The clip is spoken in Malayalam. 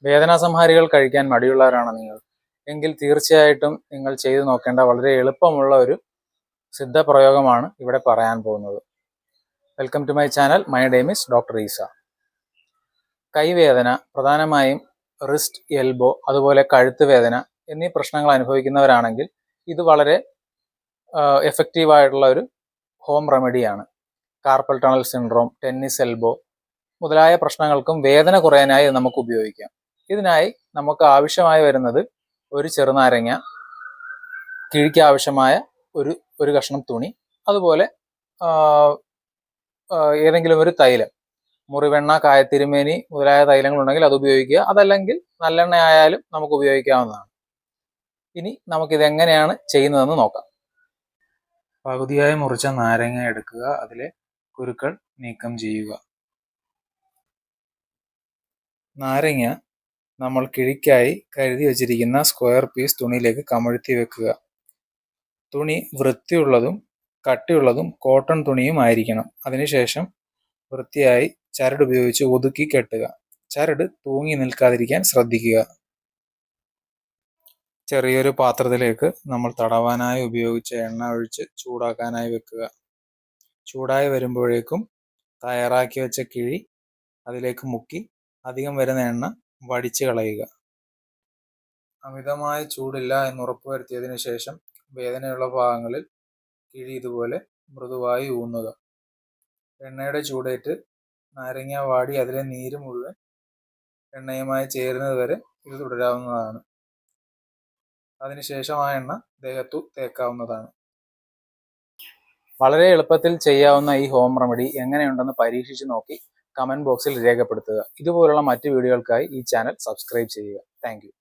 വേദനാസംഹാരികൾ കഴിക്കാൻ മടിയുള്ളവരാണോ നിങ്ങൾ? എങ്കിൽ തീർച്ചയായിട്ടും നിങ്ങൾ ചെയ്തു നോക്കേണ്ട വളരെ എളുപ്പമുള്ള ഒരു സിദ്ധപ്രയോഗമാണ് ഇവിടെ പറയാൻ പോകുന്നത്. Welcome to my channel. My name is doctor Eesa. കൈവേദന, പ്രധാനമായും റിസ്റ്റ്, എൽബോ, അതുപോലെ കഴുത്ത് വേദന എന്നീ പ്രശ്നങ്ങൾ അനുഭവിക്കുന്നവരാണെങ്കിൽ ഇത് വളരെ എഫക്റ്റീവായിട്ടുള്ള ഒരു ഹോം റെമഡിയാണ്. Carpal tunnel syndrome, tennis elbow മുതലായ പ്രശ്നങ്ങൾക്കും വേദന കുറയാനായി നമുക്ക് ഉപയോഗിക്കാം. ഇതിനായി നമുക്ക് ആവശ്യമായി വരുന്നത് ഒരു ചെറുനാരങ്ങ, കിഴിക്ക് ആവശ്യമായ ഒരു കഷ്ണം തുണി, അതുപോലെ ഏതെങ്കിലും ഒരു തൈലം, മുറിവെണ്ണ, കായത്തിരുമേനി മുതലായ തൈലങ്ങളുണ്ടെങ്കിൽ അത് ഉപയോഗിക്കുക. അതല്ലെങ്കിൽ നല്ലെണ്ണ ആയാലും നമുക്ക് ഉപയോഗിക്കാവുന്നതാണ്. ഇനി നമുക്കിതെങ്ങനെയാണ് ചെയ്യുന്നതെന്ന് നോക്കാം. പകുതിയായി മുറിച്ച നാരങ്ങ എടുക്കുക, അതിലെ കുരുക്കൾ നീക്കം ചെയ്യുക. നാരങ്ങ നമ്മൾ കിഴിക്കായി കരുതി വച്ചിരിക്കുന്ന സ്ക്വയർ പീസ് തുണിയിലേക്ക് കമഴ്ത്തി വെക്കുക. തുണി വൃത്തിയുള്ളതും കട്ടിയുള്ളതും കോട്ടൺ തുണിയും ആയിരിക്കണം. അതിനുശേഷം വൃത്തിയായി ചരട് ഉപയോഗിച്ച് ഒതുക്കി കെട്ടുക. ചരട് തൂങ്ങി നിൽക്കാതിരിക്കാൻ ശ്രദ്ധിക്കുക. ചെറിയൊരു പാത്രത്തിലേക്ക് നമ്മൾ തടവാനായി ഉപയോഗിച്ച എണ്ണ ഒഴിച്ച് ചൂടാക്കാനായി വെക്കുക. ചൂടായി വരുമ്പോഴേക്കും തയ്യാറാക്കി വെച്ച കിഴി അതിലേക്ക് മുക്കി അധികം വരുന്ന എണ്ണ വടിച്ച് കളയുക. അമിതമായ ചൂടില്ല എന്ന് ഉറപ്പുവരുത്തിയതിനു ശേഷം വേദനയുള്ള ഭാഗങ്ങളിൽ കിഴി ഇതുപോലെ മൃദുവായി ഊന്നുക. എണ്ണയുടെ ചൂടേറ്റ് നാരങ്ങ വാടി അതിലെ നീര് മുഴുവൻ എണ്ണയുമായി ചേരുന്നത് വരെ ഇത് തുടരാവുന്നതാണ്. അതിനുശേഷം ആ എണ്ണ ദേഹത്തു തേക്കാവുന്നതാണ്. വളരെ എളുപ്പത്തിൽ ചെയ്യാവുന്ന ഈ ഹോം റെമഡി എങ്ങനെയുണ്ടെന്ന് പരീക്ഷിച്ച് നോക്കി കമൻറ്റ് ബോക്സിൽ രേഖപ്പെടുത്തുക. ഇതുപോലുള്ള മറ്റ് വീഡിയോകൾക്കായി ഈ ചാനൽ സബ്സ്ക്രൈബ് ചെയ്യുക. Thank you.